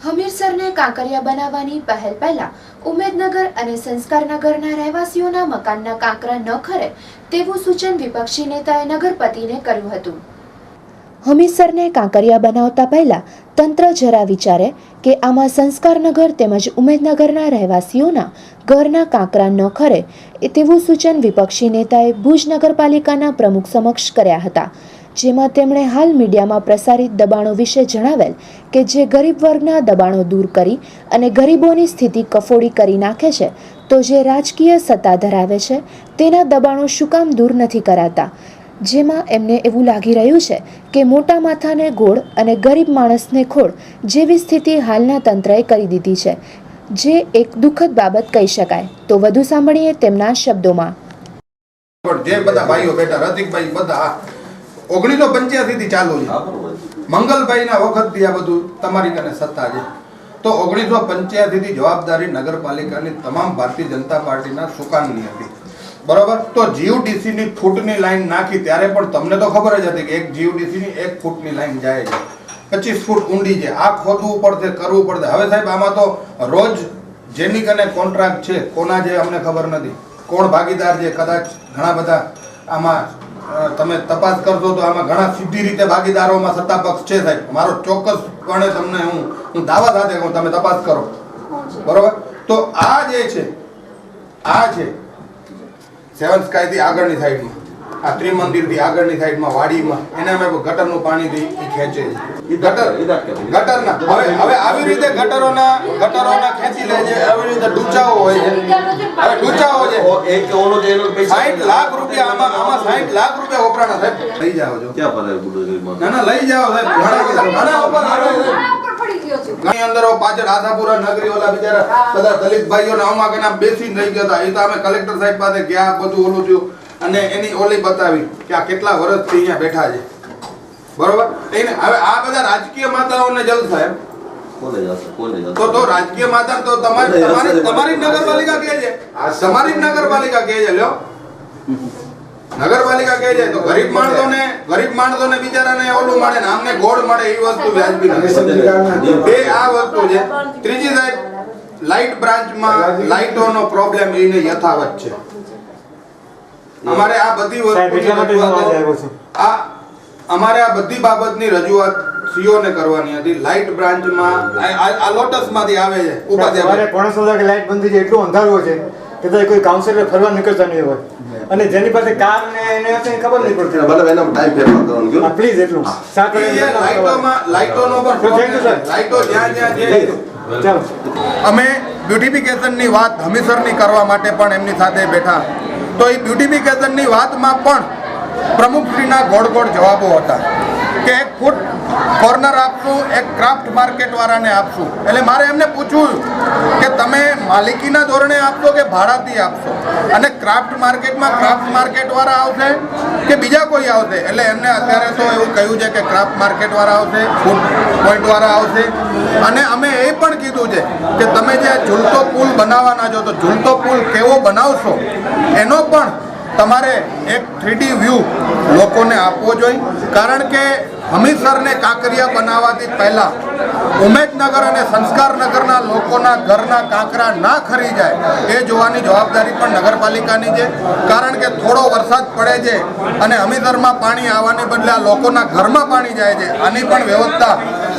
હમીરસરને કાંકરિયા બનાવવાની પહેલા ઉમેદનગર અને સંસ્કારનગરના રહેવાસીઓના મકાનના કાંકરા ન ખરે તેવું સૂચન વિપક્ષી નેતાએ નગરપતિને કર્યું હતું। હમીરસરને કાંકરિયા બનાવતા પહેલા તંત્ર જરા વિચારે કે આમાં સંસ્કારનગર તેમજ ઉમેદનગરના રહેવાસીઓના ઘરના કાંકરા ન ખરે તેવું સૂચન વિપક્ષી નેતાએ ભુજ નગરપાલિકાના પ્રમુખ સમક્ષ કર્યા હતા, જેમાં તેમણે હાલ મીડિયામાં પ્રસારિત દબાણો વિશે જણાવેલ કે જે ગરીબ વર્ગના દબાણો દૂર કરી અને ગરીબોની સ્થિતિ કફોડી કરી નાખે છે, તો જે રાજકીય સત્તા ધરાવે છે તેના દબાણો શું કામ દૂર નથી કરાતા, જેમાં એમને એવું લાગી રહ્યું છે કે મોટા માથાને ગોળ અને ગરીબ માણસને ખોળ જેવી સ્થિતિ હાલના તંત્રએ કરી દીધી છે, જે એક દુઃખદ બાબત કહી શકાય। તો વધુ સાંભળીએ તેમના શબ્દોમાં। જે બધા ભાઈઓ બેઠા રતિકભાઈ બધા 1985 થી ચાલુ છે, મંગલભાઈના વખતથી આ બધું તમારી કને સત્તા છે, તો 1985 થી જવાબદારી નગરપાલિકાની તમામ ભારતીય જનતા પાર્ટીના સુકાનની હતી, બરોબર। તો જીયુડીસી ની ફૂટની લાઈન નાખી ત્યારે પણ તમને તો ખબર જ હતી કે એક જીયુડીસી ની 1 ફૂટની લાઈન જાય છે, 25 ફૂટ ઊંડી છે, આ ખોદવું પડશે, કરવું પડશે। હવે સાહેબ આમાં તો રોજ જેની કને કોન્ટ્રાક્ટ છે, કોના જે અમને ખબર નથી, કોણ ભાગીદાર છે, કદાચ ઘણા બધા આમાં તમે તપાસ કરશો તો આમાં ઘણા સીધી રીતે ભાગીદારોમાં સત્તા પક્ષ છે સાહેબ, મારો ચોક્કસપણે તમને હું દાવા સાથે કહું, તમે તપાસ કરો, બરોબર। તો આ જે છે, આ છે સેવન સ્કાય થી આગળની સાઈડમાં, આ ત્રિમંદિર થી આગળની સાઈડમાં વાડીમાં એને અમે ગટરનું પાણીથી ખેંચે છે, ગટરના હવે આવી રીતે ગટરોના ખેંચી લે છે, આવી રીતે ડૂચાઓ હોય છે, હવે ડૂચાઓ છે 60 લાખ રૂપિયા આમાં 60 લાખ રૂપિયા વપરાણા સાહેબ, લઈ જાઓ છો ક્યાં ફરે બુડોઝરમાં, ના લઈ જાઓ સાહેબ, ઘણા ઉપર આવે છે ઘણી અંદર પાછળ આશાપુરા નગરી ઓલા બિચારા બધા દલિત ભાઈઓને આમાં કે નામ બેસીને રહી ગયા હતા, એ તો અમે કલેક્ટર સાહેબ પાસે ગયા, બધું ઓલું થયું અને એની ઓલી બતાવી કે આ કેટલા વર્ષથી અહીંયા બેઠા છે, બરોબર। એને હવે આ બધા રાજકીય માતાઓને જલ સાહેબ તો રાજકીય માતા તો તમારી નગરપાલિકા કહે છે, તમારી નગરપાલિકા કહે છે, લ્યો નગરપાલિકા કહે છે, તો ગરીબ માણસોને બિચારાને ઓલું મળે ને આમને ગોળ મળે એ વસ્તુ વ્યાજબી નથી, બે આ વસ્તુ છે। ત્રીજી સાહેબ લાઇટ બ્રાન્ચમાં લાઇટોનો પ્રોબ્લેમ એને યથાવત છે, અમારે આ બધી વસ્તુ અમારે આ બધી બાબતની રજૂઆત સીઓને કરવાની હતી। લાઇટ બ્રાન્ચમાં આ લોટસમાંથી આવે છે, ઉપાધ્યાય પોણસોલા કે લાઇટ બંધ છે, એટલું અંધારું છે કે તો કોઈ કાઉન્સિલર ફરવા નીકળતા નહીં હોય, અને જેની પાસે કાર ને એને ખબર નહીં પડતી, મતલબ એનો ટાઈમ ફેરફાર કરવાનું ગયો પ્લીઝ એટલું 7 વાગે લાઇટોનો પણ લાઇટો જ્યાં છે, ચાલો અમે બ્યુટિફિકેશનની વાત હમીરસરની કરવા માટે પણ એમની સાથે બેઠા, તો એ બ્યુટિફિકેશનની વાતમાં પણ પ્રમુખશ્રીના ગોળ જવાબો હતા કે 1 ફૂટ કોર્નર આપશું, એક ક્રાફ્ટ માર્કેટ વાળાને આપશું। એટલે મારે એમને પૂછવું કે તમે માલિકીના ધોરણે આપશો કે ભાડાથી આપશો, અને ક્રાફ્ટ માર્કેટ વાળા આવશે કે બીજા કોઈ આવશે? એટલે એમને અત્યારે તો એવું કહ્યું છે કે ક્રાફ્ટ માર્કેટ વાળા આવશે, ફૂડ પોઈન્ટ વાળા આવશે, અને અમે એ પણ કીધું છે કે તમે જે ઝૂલતો પુલ બનાવવાના છો, તો ઝૂલતો પુલ કેવો બનાવશો એનો પણ તમારે એક 3D વ્યૂ લોકોને આપવો જોઈએ, કારણ કે હમીરસરને કાંકરિયા બનાવવાથી પહેલા ઉમેદનગર અને સંસ્કારનગરના લોકોના ઘરના કાંકરા ના ખરી જાય એ જોવાની જવાબદારી પણ નગરપાલિકાની છે, કારણ કે થોડો વરસાદ પડે છે અને હમીરસરમાં પાણી આવવાને બદલે આ લોકોના ઘરમાં પાણી જાય છે, આની પણ વ્યવસ્થા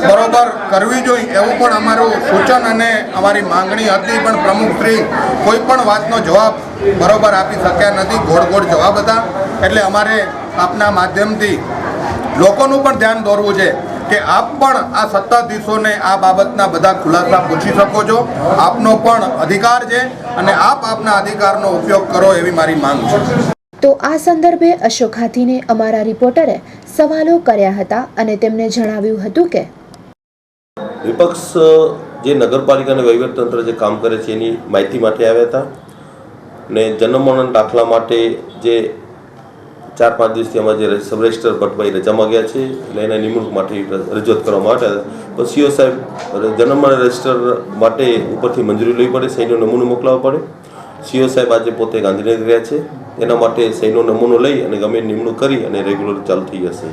બરોબર કરવી જોઈએ એવું પણ અમારું સૂચન અને અમારી માંગણી હતી, પણ પ્રમુખશ્રી કોઈ પણ વાતનો જવાબ બરોબર આપી શક્યા નથી, ગોળ જવાબ હતા। એટલે અમારે આપના માધ્યમથી લોકોનું પણ ધ્યાન દોરવું છે કે આપ પણ આ સત્તાધીશોને આ બાબતના બધા ખુલાસા પૂછી શકો છો, આપનો પણ અધિકાર છે અને આપ આપના અધિકારનો ઉપયોગ કરો એવી મારી માંગ છે। તો આ સંદર્ભે અશોક હાથીને અમારા રિપોર્ટરે સવાલો કર્યા હતા અને તેમને જણાવ્યું હતું કે વિપક્ષ જે નગરપાલિકા અને વહીવટતંત્ર જે કામ કરે છે એની માહિતી માટે આવ્યા હતા, ને જન્મમરણ દાખલા માટે જે 4-5 દિવસથી અમારા જે સબ રજિસ્ટર ભટ્ટભાઈ રજામાં ગયા છે, એટલે એના નિમણૂક માટે રજૂઆત કરવામાં આવ્યા હતા, પણ સીઓ સાહેબ જન્મમરણ રજિસ્ટર માટે ઉપરથી મંજૂરી લેવી પડે, સહીનો નમૂનો મોકલાવવો પડે। સીઓ સાહેબ આજે પોતે ગાંધીનગર ગયા છે, એના માટે સહીનો નમૂનો લઈ અને ગમે નિમણૂક કરી અને રેગ્યુલર ચાલુ થઈ જશે.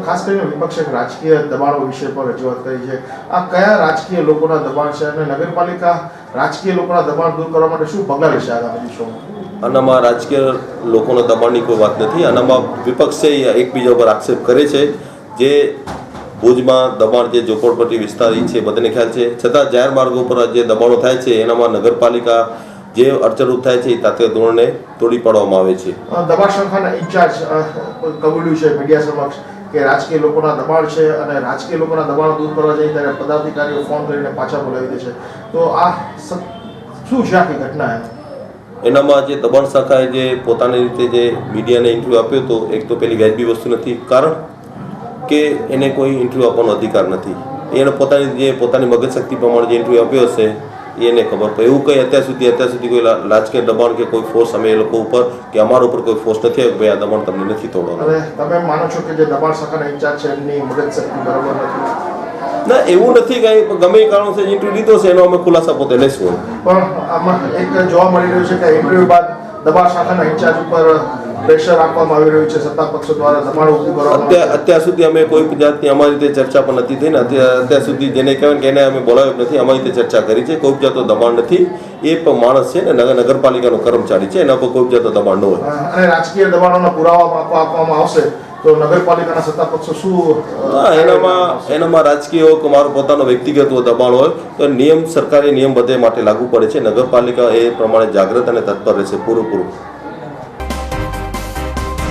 ખાસ કરીને વિપક્ષે રાજકીય દબાણો વિશે પણ રજૂઆત કરી છે. આ કયા રાજકીય લોકોના દબાણ છે અને નગરપાલિકા રાજકીય લોકોના દબાણ દૂર કરવા માટે શું પગલાં લેશે આગામી દિવસોમાં? આનામાં રાજકીય લોકોના દબાણની કોઈ વાત નથી. આનામાં વિપક્ષે એકબીજા પર આક્ષેપ કરે છે. જે ભુજમાં દબાણ જે ઝોપડપટ્ટી વિસ્તાર છે બધાને ખ્યાલ છે, છતાં જાહેર માર્ગો પર જે દબાણો થાય છે એનામાં નગરપાલિકા જે અડચણરૂપ થાય છે એ તાત્કાલિક ધોરણે તોડી પાડવામાં આવે છે. દબાણ શાખાના ઇન્ચાર્જ કબૂલ્યું છે મીડિયા સમક્ષ કે રાજકીય લોકોના દબાણ છે અને રાજકીય લોકોના દબાણ દૂર કરવા જાય ત્યારે પદાધિકારીઓ ફોન કરીને પાછા બોલાવી દે છે. તો આ શું છે આખી ઘટના? એનામાં જે દબાણ શાખાએ જે પોતાની રીતે જે મીડિયાને ઇન્ટરવ્યૂ આપ્યો હતો, એક તો પેલી વ્યાજબી વસ્તુ નથી, કારણ કે એને કોઈ ઇન્ટરવ્યૂ આપવાનો અધિકાર નથી. એને પોતાની મગજ શક્તિ પ્રમાણે જે ઇન્ટરવ્યૂ આપ્યો હશે એને ખબર પડે. એવું કંઈ અત્યાર સુધી કોઈ રાજકીય દબાણ કે કોઈ ફોર્સ અમે એ લોકો ઉપર કે અમારા ઉપર કોઈ ફોર્સ નથી આવ્યો કે ભાઈ આ દબાણ તમને નથી તોડવાનું. અને તમે માનો છો કે જે દબાણ શાખાના ઇન્ચાર્જ છે એમની મગજ શક્તિ બરાબર નથી? ના, એવું નથી કાંઈ. ગમે એ કારણોસર ઇન્ટરવ્યૂ લીધો છે એનો અમે ખુલાસા પોતે લઈશું. પણ આમાં એક જોવા મળી રહ્યું છે કે ઇન્ટરવ્યુ બાદ દબાણ શાખાના ઇન્ચાર્જ ઉપર પ્રેશર આપવામાં આવી રહ્યું છે સત્તા પક્ષો દ્વારા દબાણ ઊભું કરવામાં. અત્યાર સુધી અમે કોઈ જાતની અમારી રીતે ચર્ચા પણ નથી થઈ ને અત્યાર સુધી જેને કહેવાય કે એને અમે બોલાવ્યો નથી, અમારી રીતે ચર્ચા કરી છે. કોઈ જાતનો દબાણ નથી. એ પણ માણસ છે ને નગરપાલિકાનો કર્મચારી છે, એના પર કોઈ જાતનો દબાણ ન હોય. અને રાજકીય દબાણોના પુરાવા આપવામાં આવશે તો નગરપાલિકાના સત્તા પક્ષો શું? એનામાં રાજકીય હોય કે મારો પોતાનો વ્યક્તિગત દબાણ હોય તો સરકારી નિયમ બધે માટે લાગુ પડે છે. નગરપાલિકા એ પ્રમાણે જાગૃત અને તત્પર રહેશે પૂરેપૂરું.